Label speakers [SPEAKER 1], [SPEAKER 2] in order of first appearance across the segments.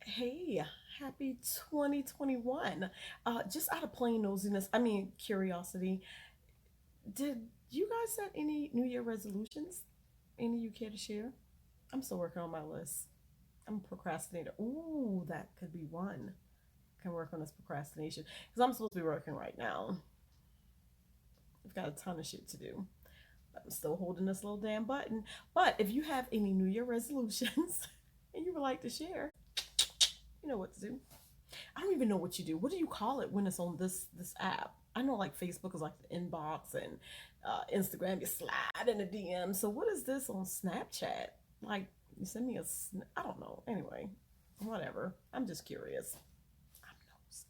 [SPEAKER 1] Hey, happy 2021. Just out of plain nosiness, curiosity, did you guys set any New Year resolutions? Any you care to share? I'm still working on my list. I'm a procrastinator. Ooh, that could be one. Can work on this procrastination because I'm supposed to be working right now. I've got a ton of shit to do. I'm still holding this little damn button. But if you have any New Year resolutions and you would like to share, you know what to do. I don't even know what you do. What do you call it when it's on this app? I know like Facebook is like the inbox and Instagram you slide in the DM. So what is this on Snapchat? Like you send me I don't know. Anyway, whatever. I'm just curious. I'm nosy.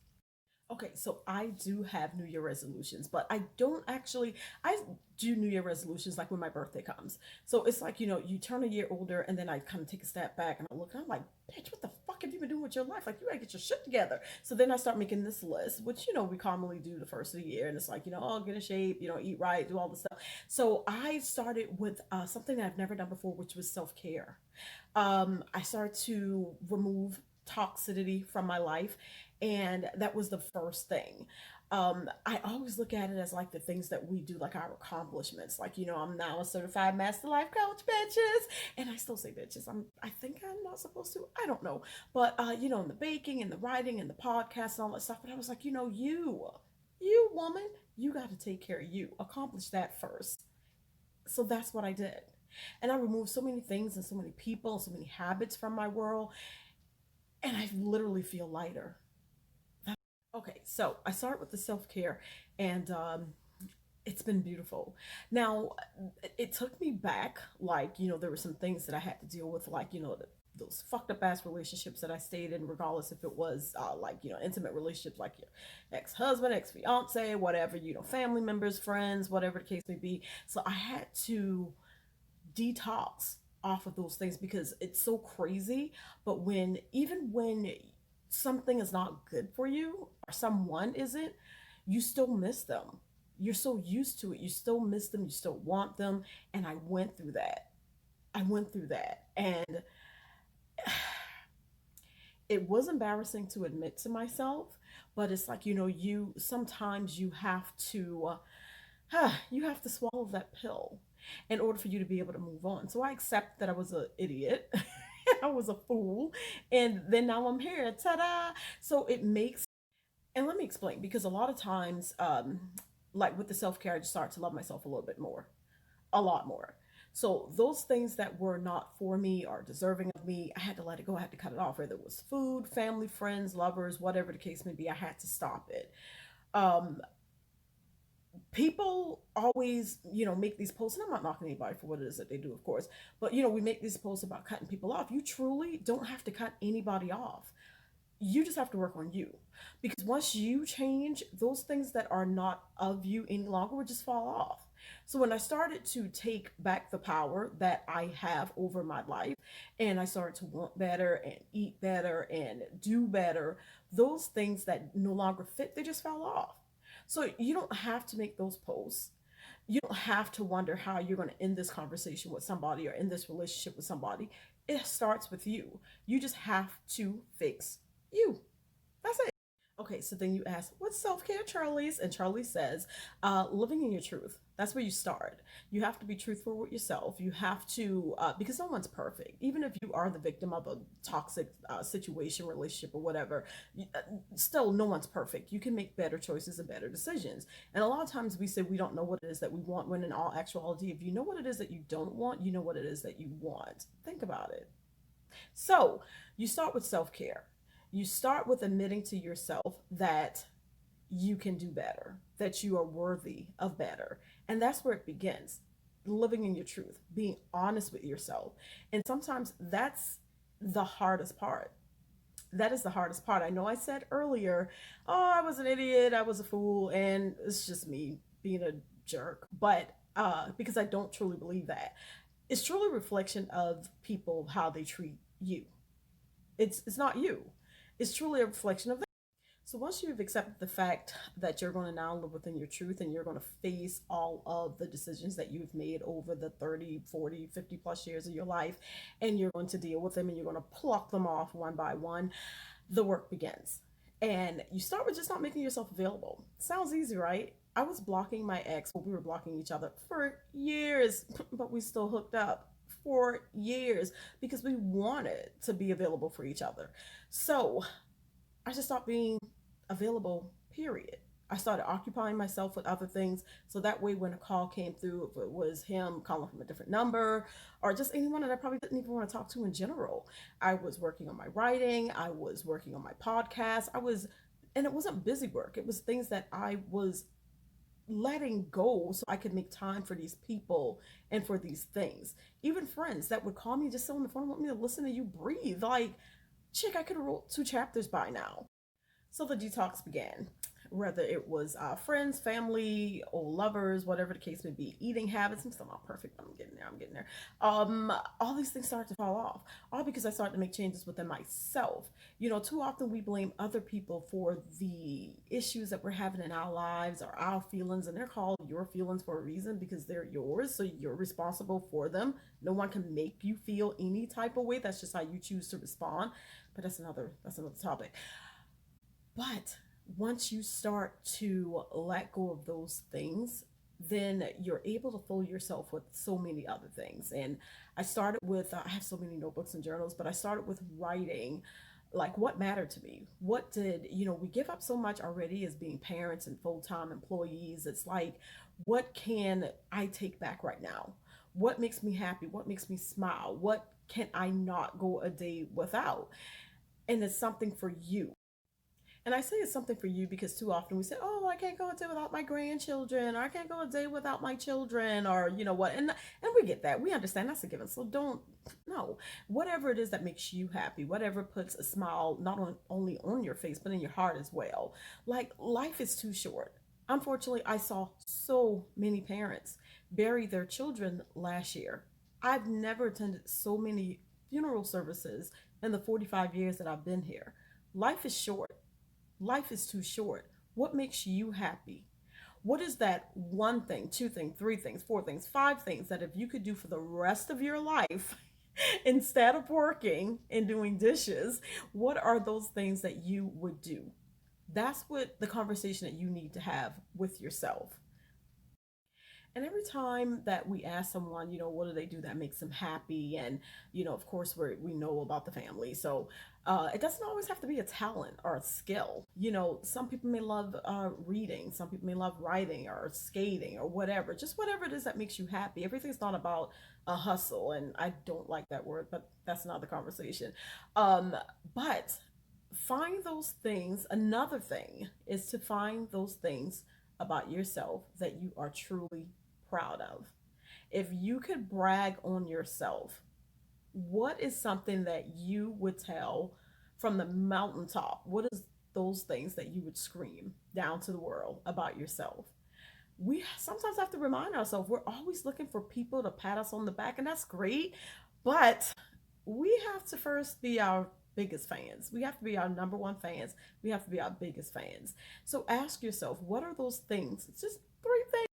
[SPEAKER 1] Okay, so I do have New Year resolutions, but I don't actually. I do New Year resolutions like when my birthday comes. So it's like you turn a year older, and then I kind of take a step back and I look, and I'm like, bitch, what the fuck have you been doing with your life? Like you gotta get your shit together. So then I start making this list, which we commonly do the first of the year, and it's like oh, get in shape, eat right, do all this stuff. So I started with something that I've never done before, which was self care. I started to remove toxicity from my life, and that was the first thing. I always look at it as like the things that we do, like our accomplishments. Like I'm now a certified master life coach, bitches, and I still say bitches. I think I'm not supposed to. I don't know, but in the baking and the writing and the podcast and all that stuff. But I was like, you woman, you got to take care of you. Accomplish that first. So that's what I did. And I removed so many things and so many people and so many habits from my world. And I literally feel lighter. Okay, so I start with the self care, and it's been beautiful. Now, it took me back, like, there were some things that I had to deal with, like, those fucked up ass relationships that I stayed in, regardless if it was like, intimate relationships like your ex husband, ex fiance, whatever, family members, friends, whatever the case may be. So I had to detox off of those things because it's so crazy. But even when something is not good for you or someone isn't, you still miss them. You're so used to it. You still miss them. You still want them. And I went through that. I went through that. And it was embarrassing to admit to myself, but it's like, you sometimes you have to swallow that pill in order for you to be able to move on. So I accept that I was an idiot. I was a fool. And then now I'm here. Ta-da! So it makes, and let me explain, because a lot of times, like with the self-care, I just start to love myself a little bit more, a lot more. So those things that were not for me or deserving of me, I had to let it go. I had to cut it off. Whether it was food, family, friends, lovers, whatever the case may be, I had to stop it. Um, People always make these posts, and I'm not knocking anybody for what it is that they do, of course, but we make these posts about cutting people off. You truly don't have to cut anybody off. You just have to work on you, because once you change, those things that are not of you any longer will just fall off. So when I started to take back the power that I have over my life, and I started to want better and eat better and do better, those things that no longer fit, they just fell off. So you don't have to make those posts. You don't have to wonder how you're going to end this conversation with somebody or end this relationship with somebody. It starts with you. You just have to fix you. That's it. Okay, so then you ask, what's self care, Charlie's? And Charlie says, living in your truth. That's where you start. You have to be truthful with yourself. You have to, because no one's perfect. Even if you are the victim of a toxic situation, relationship, or whatever, still no one's perfect. You can make better choices and better decisions. And a lot of times we say we don't know what it is that we want, when in all actuality, if you know what it is that you don't want, you know what it is that you want. Think about it. So you start with self care. You start with admitting to yourself that you can do better, that you are worthy of better. And that's where it begins, living in your truth, being honest with yourself. And sometimes that's the hardest part. That is the hardest part. I know I said earlier, oh, I was an idiot, I was a fool, and it's just me being a jerk. But because I don't truly believe that. It's truly a reflection of people, how they treat you. It's not you. It's truly a reflection of them. So once you've accepted the fact that you're going to now live within your truth and you're going to face all of the decisions that you've made over the 30, 40, 50 plus years of your life, and you're going to deal with them and you're going to pluck them off one by one, the work begins. And you start with just not making yourself available. Sounds easy, right? I was blocking my ex, well, we were blocking each other for years, but we still hooked up for years because we wanted to be available for each other. So I just stopped being available, period. I started occupying myself with other things. So that way, when a call came through, if it was him calling from a different number or just anyone that I probably didn't even want to talk to in general, I was working on my writing, I was working on my podcast. And it wasn't busy work, it was things that I was letting go so I could make time for these people and for these things. Even friends that would call me just sit on the phone and want me to listen to you breathe. Like, chick, I could have wrote 2 chapters by now. So the detox began, whether it was friends, family, old lovers, whatever the case may be, eating habits. I'm still not perfect, but I'm getting there. I'm getting there. All these things started to fall off, all because I started to make changes within myself. Too often we blame other people for the issues that we're having in our lives or our feelings, and they're called your feelings for a reason because they're yours. So you're responsible for them. No one can make you feel any type of way. That's just how you choose to respond. But that's another topic. But once you start to let go of those things, then you're able to fill yourself with so many other things. And I started with, I have so many notebooks and journals, but I started with writing like what mattered to me. What did, we give up so much already as being parents and full time employees. It's like, what can I take back right now? What makes me happy? What makes me smile? What can I not go a day without? And it's something for you. And I say it's something for you because too often we say, "Oh, I can't go a day without my grandchildren," or "I can't go a day without my children," or you know what. And we get that. We understand that's a given. So don't no. Whatever it is that makes you happy, whatever puts a smile not only on your face but in your heart as well. Like life is too short. Unfortunately, I saw so many parents bury their children last year. I've never attended so many funeral services in the 45 years that I've been here. Life is short. Life is too short. What makes you happy? What is that one thing, two things, three things, four things, five things that if you could do for the rest of your life instead of working and doing dishes, what are those things that you would do? That's what the conversation that you need to have with yourself. And every time that we ask someone, what do they do that makes them happy? And, of course, we know about the family. So it doesn't always have to be a talent or a skill. Some people may love reading, some people may love writing or skating or whatever, just whatever it is that makes you happy. Everything's not about a hustle. And I don't like that word, but that's another conversation. Um, but find those things. Another thing is to find those things about yourself that you are truly proud of. If you could brag on yourself, what is something that you would tell from the mountaintop? What is those things that you would scream down to the world about yourself? We sometimes have to remind ourselves we're always looking for people to pat us on the back, and that's great. But we have to first be our biggest fans. We have to be our number one fans. We have to be our biggest fans. So ask yourself, what are those things? It's just three things.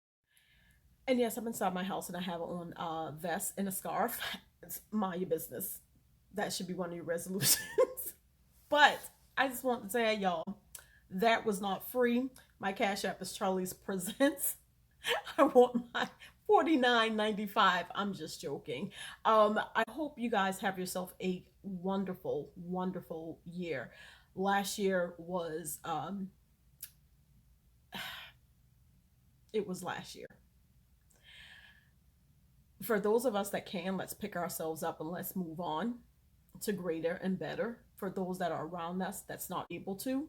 [SPEAKER 1] And yes, I'm inside my house and I have on a vest and a scarf. It's mind your business. That should be one of your resolutions. But I just want to say, y'all, that was not free. My Cash App is Charlie's Presents. I want my 49.95. I'm just joking. I hope you guys have yourself a wonderful, wonderful year. Last year was it was last year. For those of us that can, let's pick ourselves up and let's move on to greater and better. For those that are around us that's not able to,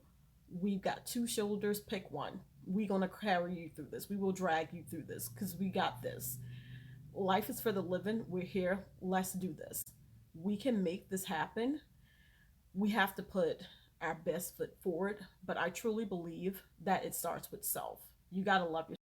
[SPEAKER 1] we've got two shoulders, pick one. We're going to carry you through this. We will drag you through this because we got this. Life is for the living. We're here. Let's do this. We can make this happen. We have to put our best foot forward, but I truly believe that it starts with self. You got to love yourself.